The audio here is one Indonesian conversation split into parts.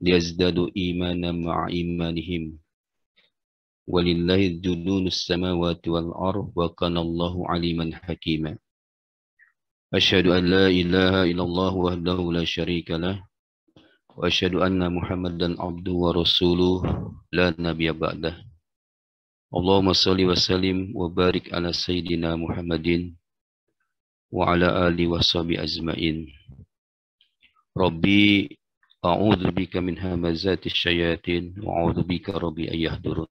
liyazdadu imanan ma'a imanihim. Walillahi jununus samawati wal ardh wa kana Allahu aliman hakima. Asyhadu an la ilaha illallah wahdahu la syarika lah wa asyhadu anna Muhammadan abduhu wa rasuluh la nabiyya ba'dah. Allahumma shalli wa sallim wa barik ala sayyidina Muhammadin wa ala alihi wa sahbihi ajmain. Rabbi a'udzu bika min hamazati syayatin wa a'udzu bika rabbi an yahdurun.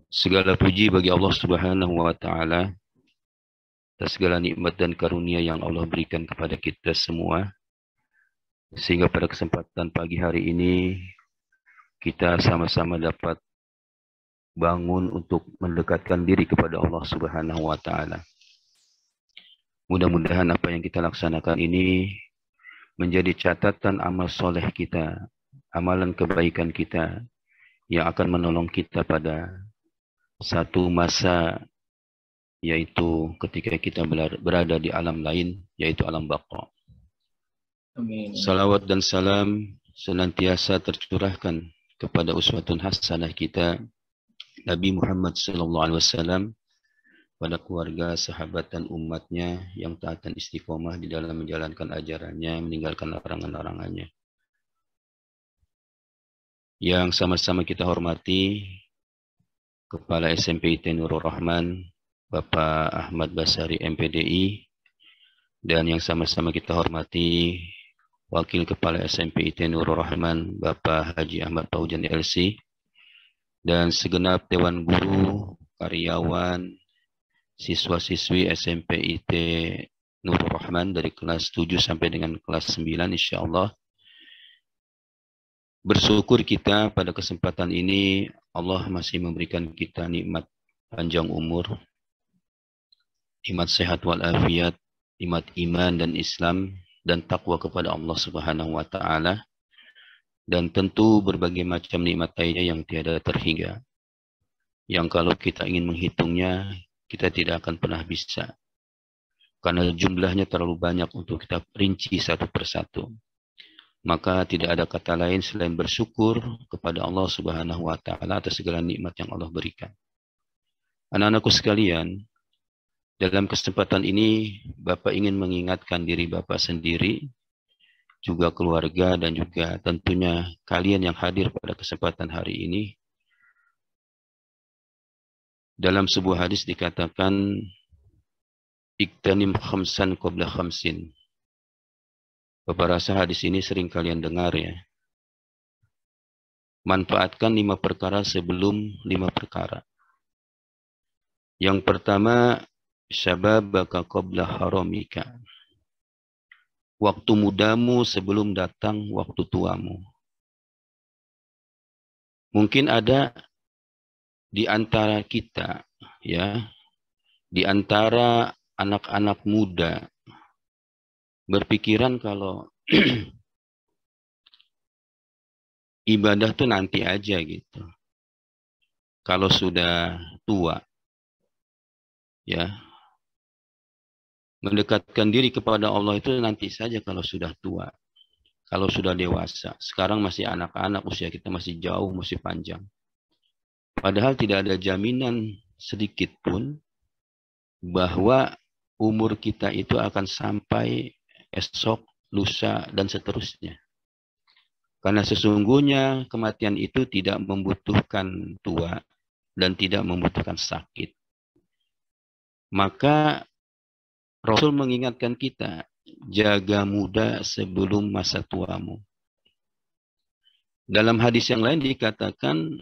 Segala puji bagi Allah Subhanahu wa taala atas segala nikmat dan karunia yang Allah berikan kepada kita semua, sehingga pada kesempatan pagi hari ini kita sama-sama dapat bangun untuk mendekatkan diri kepada Allah Subhanahu wa taala. Mudah-mudahan apa yang kita laksanakan ini menjadi catatan amal soleh kita, amalan kebaikan kita yang akan menolong kita pada satu masa, yaitu ketika kita berada di alam lain, yaitu alam baqa. Amin. Salawat dan salam senantiasa tercurahkan kepada uswatun hasanah kita, Nabi Muhammad SAW, pada keluarga, sahabat, dan umatnya yang taat dan istiqomah di dalam menjalankan ajarannya, meninggalkan larangan-larangannya. Yang sama-sama kita hormati Kepala SMP IT Nurul Rahman, Bapak Ahmad Basari MPDI, dan yang sama-sama kita hormati Wakil Kepala SMP IT Nurul Rahman, Bapak Haji Ahmad Paujan LC, dan segenap Dewan Guru, karyawan, siswa-siswi SMP IT Nurul Rahman dari kelas 7 sampai dengan kelas 9 insya Allah. Bersyukur kita pada kesempatan ini Allah masih memberikan kita nikmat panjang umur, nikmat sehat walafiat, nikmat iman dan Islam dan takwa kepada Allah Subhanahu wa taala, dan tentu berbagai macam nikmat lainnya yang tiada terhingga, yang kalau kita ingin menghitungnya kita tidak akan pernah bisa, karena jumlahnya terlalu banyak untuk kita rinci satu persatu. Maka tidak ada kata lain selain bersyukur kepada Allah Subhanahu wa taala atas segala nikmat yang Allah berikan. Anak-anakku sekalian, dalam kesempatan ini Bapak ingin mengingatkan diri Bapak sendiri, juga keluarga, dan juga tentunya kalian yang hadir pada kesempatan hari ini. Dalam sebuah hadis dikatakan, Iktanim khamsan qabla khamsin. Bapak rasa hadis ini sering kalian dengar ya. Manfaatkan 5 perkara sebelum 5 perkara. Yang pertama, syababaka qabla haramika. Waktu mudamu sebelum datang waktu tuamu. Mungkin ada di antara kita ya, di antara anak-anak muda berpikiran kalau ibadah tuh nanti aja gitu. Kalau sudah tua, ya, mendekatkan diri kepada Allah itu nanti saja kalau sudah tua, kalau sudah dewasa. Sekarang masih anak-anak, usia kita masih jauh, masih panjang. Padahal tidak ada jaminan sedikit pun bahwa umur kita itu akan sampai esok, lusa, dan seterusnya. Karena sesungguhnya kematian itu tidak membutuhkan tua dan tidak membutuhkan sakit. Maka Rasul mengingatkan kita, jaga muda sebelum masa tuamu. Dalam hadis yang lain dikatakan,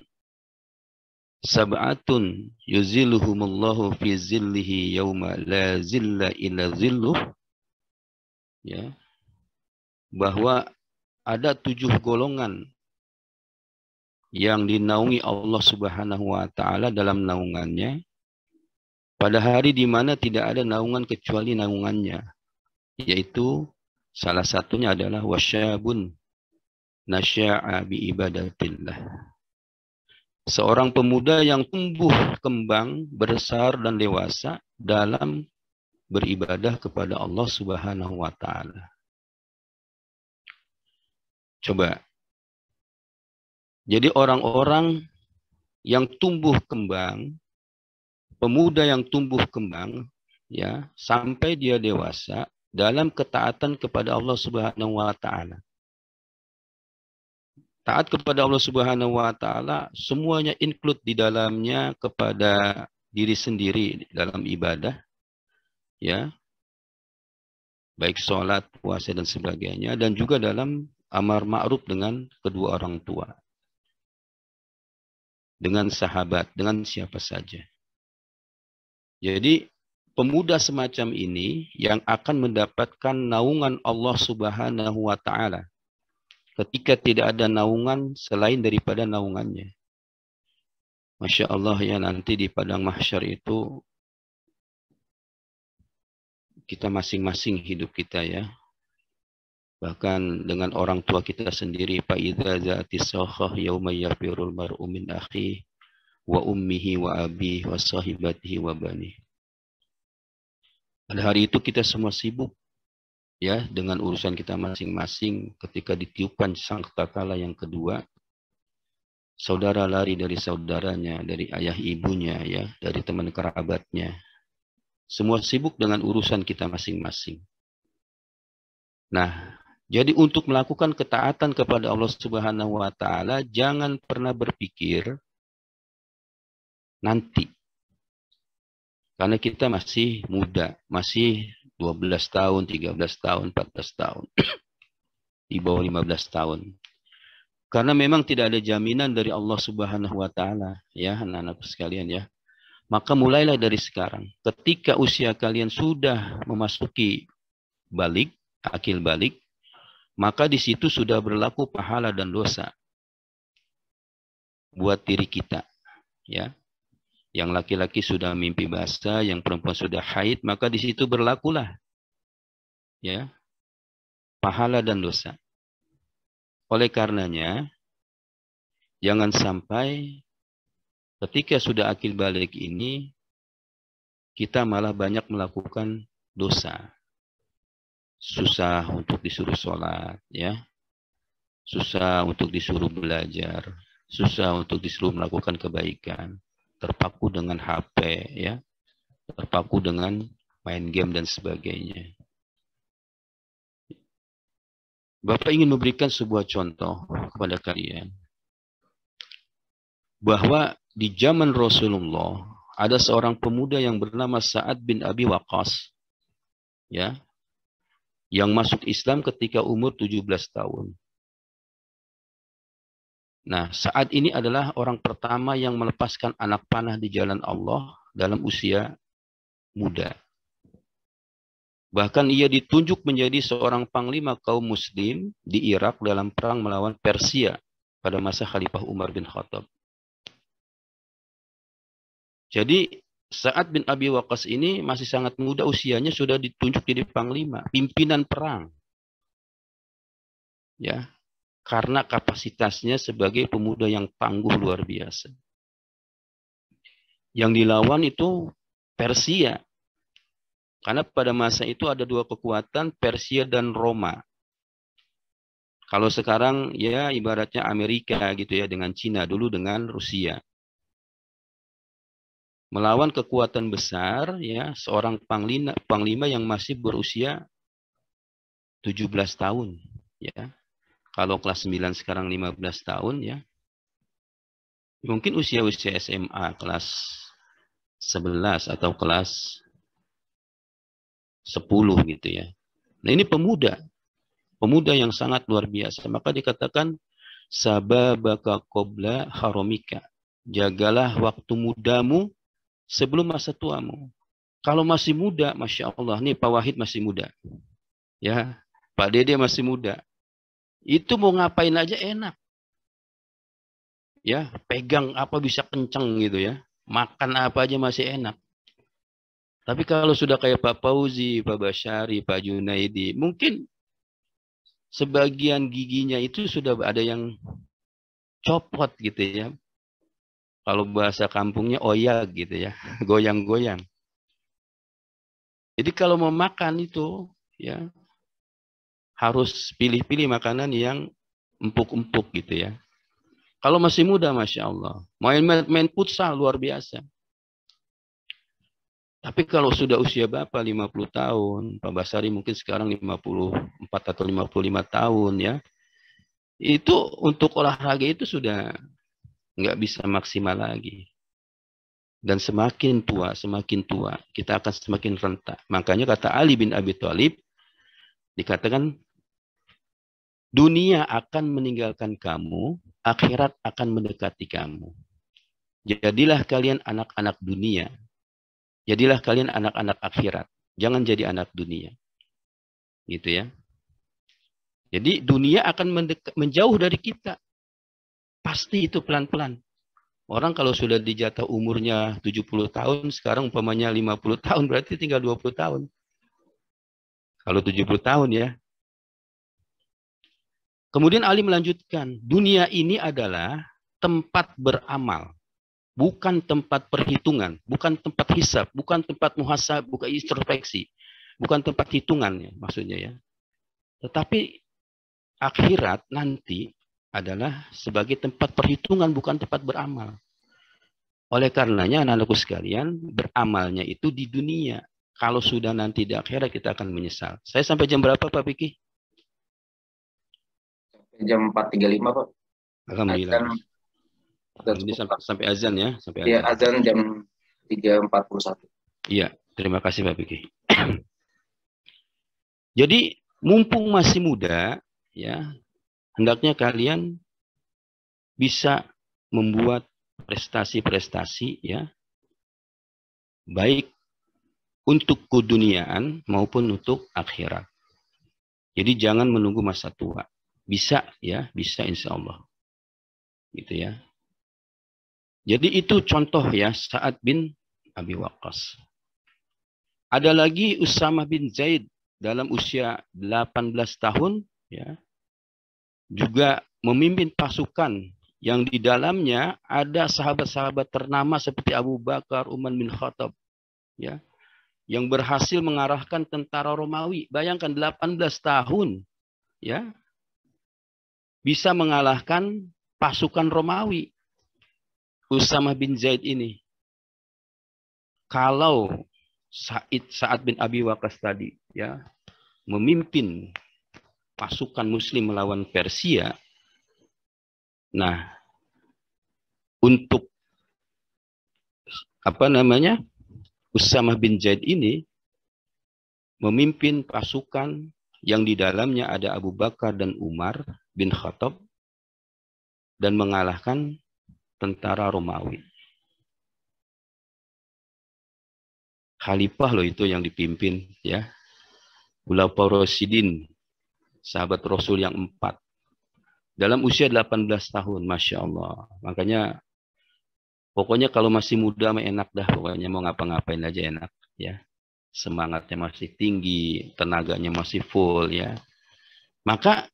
sab'atun yuzilluhumullahu fi zillihi yawma la zilla illa zilluh. Ya, bahwa ada 7 golongan yang dinaungi Allah Subhanahu wa taala dalam naungannya pada hari di mana tidak ada naungan kecuali naungannya, yaitu salah satunya adalah wasyabun nasya'a bi ibadatillah. Seorang pemuda yang tumbuh kembang, besar dan dewasa dalam beribadah kepada Allah Subhanahu wa taala. Coba Jadi orang-orang yang tumbuh kembang, pemuda yang tumbuh kembang, ya, sampai dia dewasa dalam ketaatan kepada Allah Subhanahu wa taala. Taat kepada Allah Subhanahu wa taala semuanya include di dalamnya kepada diri sendiri dalam ibadah, ya. Baik sholat, puasa dan sebagainya, dan juga dalam amar ma'ruf dengan kedua orang tua. Dengan sahabat, dengan siapa saja. Jadi pemuda semacam ini yang akan mendapatkan naungan Allah Subhanahu wa taala ketika tidak ada naungan selain daripada naungannya. Masya Allah ya, nanti di padang mahsyar itu kita masing-masing hidup kita ya. Bahkan dengan orang tua kita sendiri, fa idza za'atis sakhah yauma yafirul mar'u min akhihi wa ummihi wa abihi wa sahibatihi wa banihi. Pada hari itu kita semua sibuk ya dengan urusan kita masing-masing. Ketika ditiupkan sangkakala yang kedua, saudara lari dari saudaranya, dari ayah ibunya ya, dari teman kerabatnya. Semua sibuk dengan urusan kita masing-masing. Nah, jadi untuk melakukan ketaatan kepada Allah Subhanahu wa taala, jangan pernah berpikir nanti. Karena kita masih muda, masih 12 tahun, 13 tahun, 14 tahun. Di bawah 15 tahun. Karena memang tidak ada jaminan dari Allah Subhanahu wa taala, ya anak-anak sekalian ya. Maka mulailah dari sekarang. Ketika usia kalian sudah memasuki balik, akil balik, maka di situ sudah berlaku pahala dan dosa buat diri kita, ya. Yang laki-laki sudah mimpi basah, yang perempuan sudah haid, maka di situ berlakulah, ya, pahala dan dosa. Oleh karenanya, jangan sampai ketika sudah akil balik ini, kita malah banyak melakukan dosa. Susah untuk disuruh sholat, ya. Susah untuk disuruh belajar. Susah untuk disuruh melakukan kebaikan. Terpaku dengan HP, ya. Terpaku dengan main game dan sebagainya. Bapak ingin memberikan sebuah contoh kepada kalian. Bahwa di zaman Rasulullah, ada seorang pemuda yang bernama Sa'ad bin Abi Waqqas, ya, yang masuk Islam ketika umur 17 tahun. Nah, Sa'ad ini adalah orang pertama yang melepaskan anak panah di jalan Allah dalam usia muda. Bahkan ia ditunjuk menjadi seorang panglima kaum muslim di Irak dalam perang melawan Persia pada masa Khalifah Umar bin Khattab. Jadi Sa'ad bin Abi Waqqas ini masih sangat muda usianya, sudah ditunjuk jadi panglima, pimpinan perang. Ya, karena kapasitasnya sebagai pemuda yang tangguh luar biasa. Yang dilawan itu Persia. Karena pada masa itu ada dua kekuatan, Persia dan Roma. Kalau sekarang ya ibaratnya Amerika gitu ya, dengan Cina, dulu dengan Rusia. Melawan kekuatan besar, ya, seorang panglima yang masih berusia 17 tahun, ya. Kalau kelas 9 sekarang 15 tahun, ya. Mungkin usia-usia SMA kelas 11 atau kelas 10 gitu ya. Nah, ini pemuda yang sangat luar biasa. Maka dikatakan sababaka qabla haramika. Jagalah waktu mudamu sebelum masa tuamu. Kalau masih muda, Masya Allah, nih Pak Wahid masih muda. Ya, Pak Dede masih muda. Itu mau ngapain aja enak. Ya, pegang apa bisa kenceng gitu ya. Makan apa aja masih enak. Tapi kalau sudah kayak Pak Fauzi, Pak Basyari, Pak Junaidi, mungkin sebagian giginya itu sudah ada yang copot gitu ya. Kalau bahasa kampungnya oyak gitu ya, goyang-goyang. Jadi kalau mau makan itu ya harus pilih-pilih makanan yang empuk-empuk gitu ya. Kalau masih muda, Masya Allah. Main futsal luar biasa. Tapi kalau sudah usia Bapak 50 tahun, Pak Basari mungkin sekarang 54 atau 55 tahun ya. Itu untuk olahraga itu sudah nggak bisa maksimal lagi. Dan semakin tua, kita akan semakin rentak. Makanya kata Ali bin Abi Thalib, dikatakan, dunia akan meninggalkan kamu, akhirat akan mendekati kamu. Jadilah kalian anak-anak dunia. Jadilah kalian anak-anak akhirat. Jangan jadi anak dunia. Gitu ya. Jadi dunia akan menjauh dari kita. Pasti itu pelan-pelan. Orang kalau sudah dijatah umurnya 70 tahun, sekarang umpamanya 50 tahun, berarti tinggal 20 tahun. Kalau 70 tahun ya. Kemudian Ali melanjutkan, dunia ini adalah tempat beramal. Bukan tempat perhitungan, bukan tempat hisab, bukan tempat muhasab, bukan introspeksi, bukan tempat hitungan ya, maksudnya ya. Tetapi akhirat nanti adalah sebagai tempat perhitungan, bukan tempat beramal. Oleh karenanya anak-anakku sekalian, beramalnya itu di dunia. Kalau sudah nanti di akhirat kita akan menyesal. Saya sampai jam berapa Pak Piki? Jam 4.35 Pak. Alhamdulillah. Ini sampai azan ya, sampai azan. Ya, azan jam 3.41. Iya, terima kasih Pak Piki. Jadi mumpung masih muda, ya, hendaknya kalian bisa membuat prestasi-prestasi, ya, baik untuk keduniaan maupun untuk akhirat. Jadi jangan menunggu masa tua. Bisa, ya, bisa insya Allah. Gitu ya. Jadi itu contoh ya Sa'ad bin Abi Waqqas. Ada lagi Usama bin Zaid dalam usia 18 tahun ya, juga memimpin pasukan yang di dalamnya ada sahabat-sahabat ternama seperti Abu Bakar, Umar bin Khattab ya, yang berhasil mengarahkan tentara Romawi. Bayangkan 18 tahun ya, bisa mengalahkan pasukan Romawi. Usama bin Zaid ini. Kalau Sa'ad bin Abi Waqqas tadi ya memimpin pasukan muslim melawan Persia. Nah, untuk Usama bin Zaid ini memimpin pasukan yang di dalamnya ada Abu Bakar dan Umar bin Khattab dan mengalahkan tentara Romawi. Khalifah loh itu yang dipimpin ya. Khulafaur Rasyidin, sahabat Rasul yang 4. Dalam usia 18 tahun, Masya Allah. Makanya pokoknya kalau masih muda mah enak dah, pokoknya mau ngapa-ngapain aja enak ya. Semangatnya masih tinggi, tenaganya masih full ya. Maka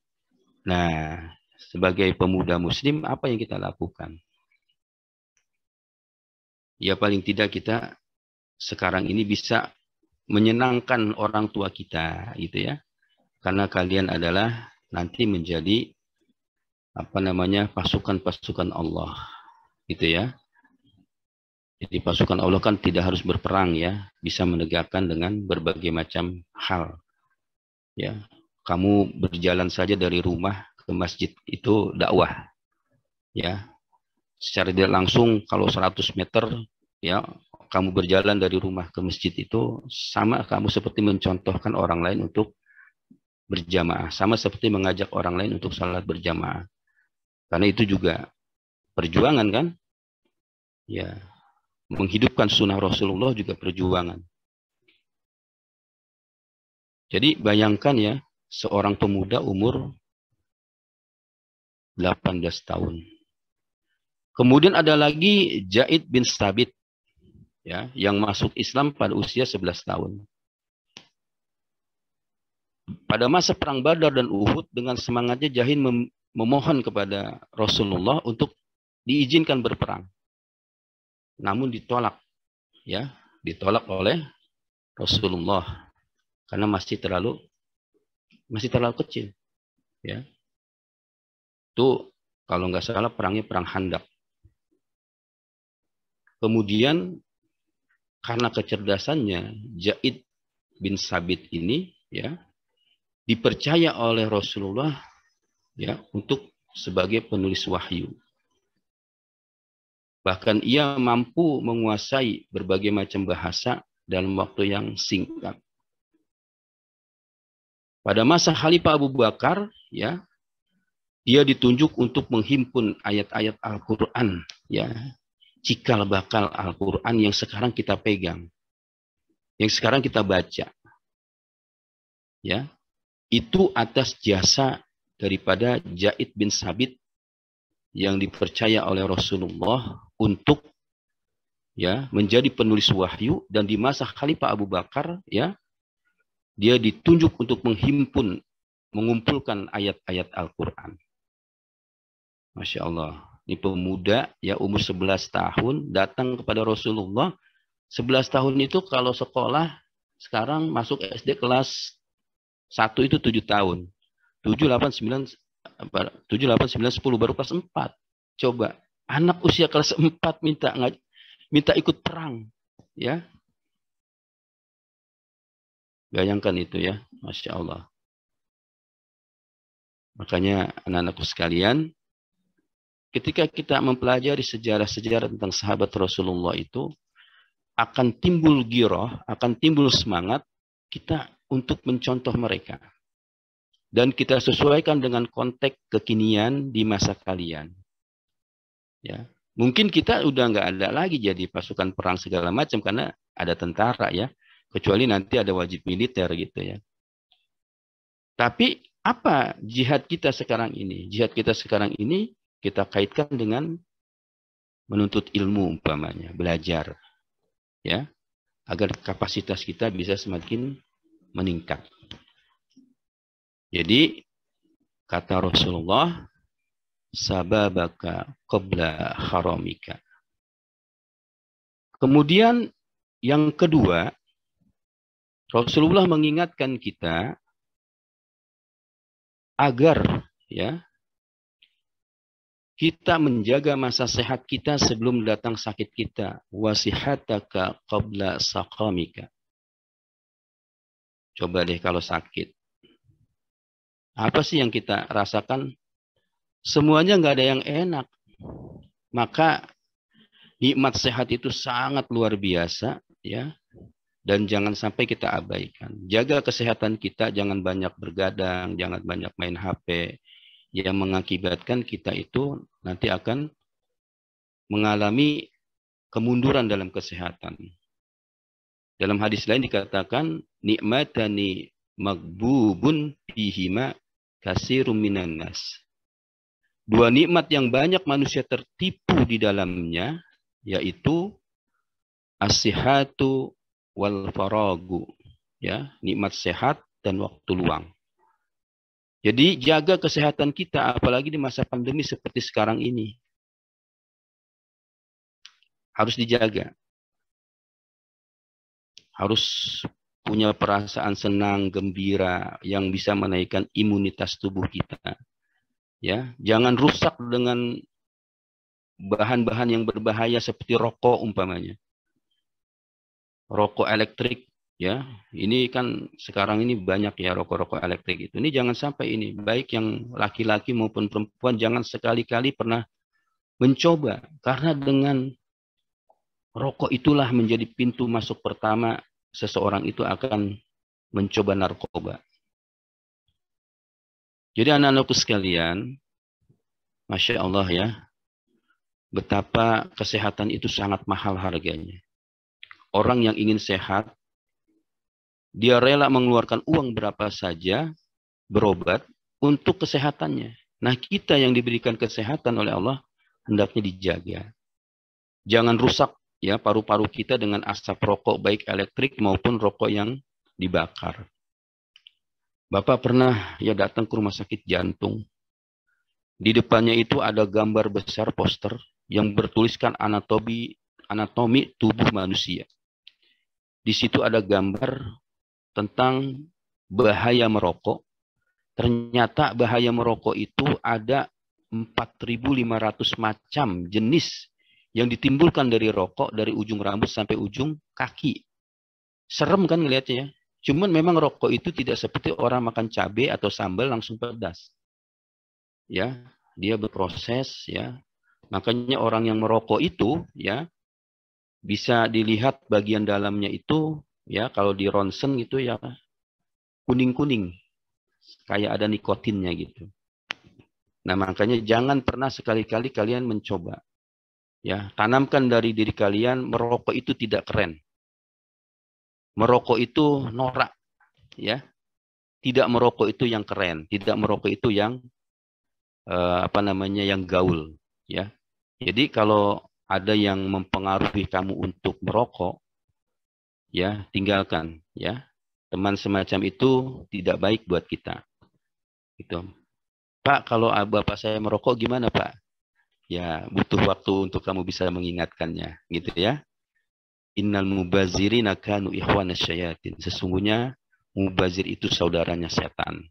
nah, sebagai pemuda muslim apa yang kita lakukan? Ya paling tidak kita sekarang ini bisa menyenangkan orang tua kita gitu ya. Karena kalian adalah nanti menjadi pasukan-pasukan Allah gitu ya. Jadi pasukan Allah kan tidak harus berperang ya, bisa menegakkan dengan berbagai macam hal. Ya. Kamu berjalan saja dari rumah ke masjid itu dakwah. Ya. Secara tidak langsung kalau 100 meter ya kamu berjalan dari rumah ke masjid itu sama kamu seperti mencontohkan orang lain untuk berjamaah, sama seperti mengajak orang lain untuk salat berjamaah. Karena itu juga perjuangan kan? Ya, menghidupkan sunnah Rasulullah juga perjuangan. Jadi bayangkan ya, seorang pemuda umur 18 tahun. Kemudian ada lagi Zaid bin Thabit ya, yang masuk Islam pada usia 11 tahun. Pada masa perang Badar dan Uhud dengan semangatnya Zaid memohon kepada Rasulullah untuk diizinkan berperang. Namun ditolak ya, ditolak oleh Rasulullah karena masih terlalu kecil ya. Tuh Kalau nggak salah perangnya perang Khandaq. Kemudian karena kecerdasannya, Zaid bin Sabit ini ya dipercaya oleh Rasulullah ya untuk sebagai penulis wahyu. Bahkan ia mampu menguasai berbagai macam bahasa dalam waktu yang singkat. Pada masa Khalifah Abu Bakar, ya, dia ditunjuk untuk menghimpun ayat-ayat Al-Quran, ya, cikal bakal Al-Quran yang sekarang kita pegang, yang sekarang kita baca, ya, itu atas jasa daripada Zaid bin Sabit yang dipercaya oleh Rasulullah untuk ya menjadi penulis wahyu, dan di masa Khalifah Abu Bakar ya dia ditunjuk untuk menghimpun, mengumpulkan ayat-ayat Al-Quran. Masya Allah, ini pemuda ya umur 11 tahun datang kepada Rasulullah. 11 tahun itu kalau sekolah sekarang masuk SD kelas 1 itu 7 tahun. 7, 8, 9, 10 baru kelas 4. Coba, anak usia kelas 4 minta ikut perang. Ya. Bayangkan itu ya, Masya Allah. Makanya anak-anakku sekalian, ketika kita mempelajari sejarah-sejarah tentang sahabat Rasulullah itu, akan timbul giroh, akan timbul semangat kita untuk mencontoh mereka. Dan kita sesuaikan dengan konteks kekinian di masa kalian. Ya, mungkin kita udah nggak ada lagi jadi pasukan perang segala macam karena ada tentara ya, kecuali nanti ada wajib militer gitu ya. Tapi apa jihad kita sekarang ini? Jihad kita sekarang ini kita kaitkan dengan menuntut ilmu umpamanya, belajar, ya, agar kapasitas kita bisa semakin meningkat. Jadi kata Rasulullah, sababaka qabla haramika. Kemudian yang kedua, Rasulullah mengingatkan kita agar ya kita menjaga masa sehat kita sebelum datang sakit kita. Wasihataka qabla saqamika. Coba deh kalau sakit. Apa sih yang kita rasakan? Semuanya nggak ada yang enak. Maka nikmat sehat itu sangat luar biasa, ya. Dan jangan sampai kita abaikan. Jaga kesehatan kita, jangan banyak bergadang, jangan banyak main HP, yang mengakibatkan kita itu nanti akan mengalami kemunduran dalam kesehatan. Dalam hadis lain dikatakan, nikmatani magbubun bihima kasirum minan nas. Dua nikmat yang banyak manusia tertipu di dalamnya, yaitu as-sihatu wal faragu, ya, nikmat sehat dan waktu luang. Jadi jaga kesehatan kita, apalagi di masa pandemi seperti sekarang ini. Harus dijaga. Harus punya perasaan senang, gembira yang bisa menaikkan imunitas tubuh kita. Ya, jangan rusak dengan bahan-bahan yang berbahaya seperti rokok umpamanya. Rokok elektrik, ya. Ini kan sekarang ini banyak ya rokok-rokok elektrik itu. Ini jangan sampai ini, baik yang laki-laki maupun perempuan jangan sekali-kali pernah mencoba, karena dengan rokok itulah menjadi pintu masuk pertama seseorang itu akan mencoba narkoba. Jadi anak-anakku sekalian, Masya Allah ya, betapa kesehatan itu sangat mahal harganya. Orang yang ingin sehat, dia rela mengeluarkan uang berapa saja berobat untuk kesehatannya. Nah, kita yang diberikan kesehatan oleh Allah hendaknya dijaga. Jangan rusak ya paru-paru kita dengan asap rokok baik elektrik maupun rokok yang dibakar. Bapak pernah ya datang ke rumah sakit jantung. Di depannya itu ada gambar besar poster yang bertuliskan anatomi tubuh manusia. Di situ ada gambar tentang bahaya merokok. Ternyata bahaya merokok itu ada 4.500 macam jenis yang ditimbulkan dari rokok, dari ujung rambut sampai ujung kaki. Serem kan ngelihatnya ya. Cuman memang rokok itu tidak seperti orang makan cabai atau sambal langsung pedas. Ya, dia berproses ya. Makanya orang yang merokok itu ya bisa dilihat bagian dalamnya itu ya kalau di ronsen gitu ya kuning-kuning. Kayak ada nikotinnya gitu. Nah, makanya jangan pernah sekali-kali kalian mencoba. Ya, tanamkan dari diri kalian merokok itu tidak keren. Merokok itu norak, ya. Tidak merokok itu yang keren, tidak merokok itu yang yang gaul, ya. Jadi kalau ada yang mempengaruhi kamu untuk merokok, ya, tinggalkan, ya. Teman semacam itu tidak baik buat kita. Gitu. Pak, kalau bapak saya merokok gimana, Pak? Ya, butuh waktu untuk kamu bisa mengingatkannya, gitu ya. Innal mubazirina kanu ikhwanasy syayatin. Sesungguhnya mubazir itu saudaranya setan.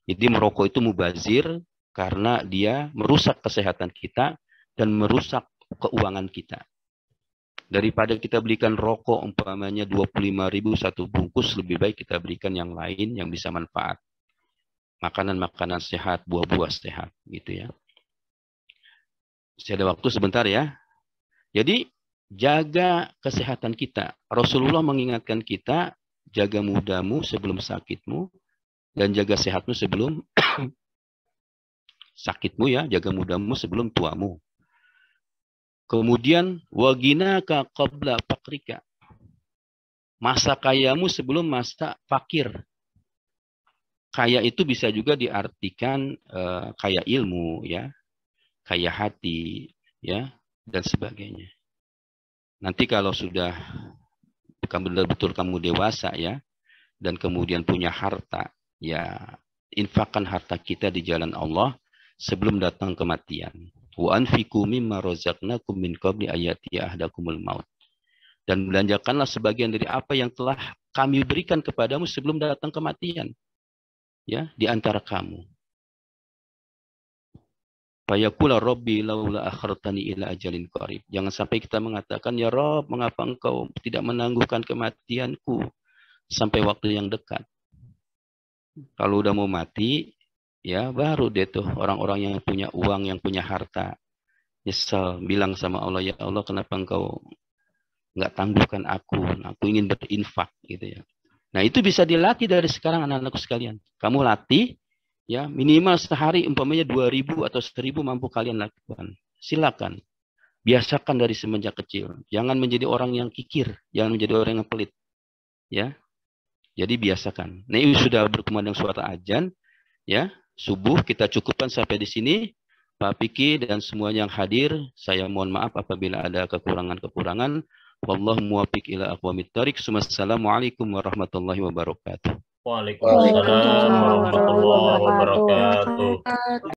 Jadi merokok itu mubazir karena dia merusak kesehatan kita dan merusak keuangan kita. Daripada kita belikan rokok umpamanya 25.000 satu bungkus, lebih baik kita berikan yang lain yang bisa manfaat. Makanan-makanan sehat, buah-buah sehat, gitu ya. Masih ada waktu sebentar ya. Jadi jaga kesehatan kita. Rasulullah mengingatkan kita, jaga mudamu sebelum sakitmu dan jaga sehatmu sebelum sakitmu ya, jaga mudamu sebelum tuamu. Kemudian waginaka qabla fakrika. Masa kayamu sebelum masa fakir. Kaya itu bisa juga diartikan kaya ilmu ya. Kaya hati, ya, dan sebagainya. Nanti kalau sudah betul-betul kamu dewasa, ya, dan kemudian punya harta, ya, infakkan harta kita di jalan Allah sebelum datang kematian. Wa anfiqu mimma razaqnakum min qabli ayati ahdakumul maut. Dan belanjakanlah sebagian dari apa yang telah kami berikan kepadamu sebelum datang kematian, ya, di antara kamu. Fayaqula Rabbi laula akhartani ila ajalin qarib. Jangan sampai kita mengatakan, ya Rabb, mengapa engkau tidak menangguhkan kematianku sampai waktu yang dekat. Kalau udah mau mati, ya baru deh tuh orang-orang yang punya uang, yang punya harta, nyesel, bilang sama Allah, ya Allah kenapa engkau nggak tangguhkan aku ingin berinfak gitu ya. Nah itu bisa dilatih dari sekarang anak-anakku sekalian. Kamu latih, ya, minimal sehari umpamanya 2.000 atau 1.000 mampu kalian lakukan. Silakan. Biasakan dari semenjak kecil. Jangan menjadi orang yang kikir, jangan menjadi orang yang pelit. Ya. Jadi biasakan. Nah, ini sudah berkumandang suara azan, ya. Subuh kita cukupkan sampai di sini. Pak Piki dan semua yang hadir, saya mohon maaf apabila ada kekurangan-kekurangan. Wallahu muwaffiq ila aqwamit thoriq. Wassalamualaikum warahmatullahi wabarakatuh. Waalaikumsalam warahmatullahi wabarakatuh.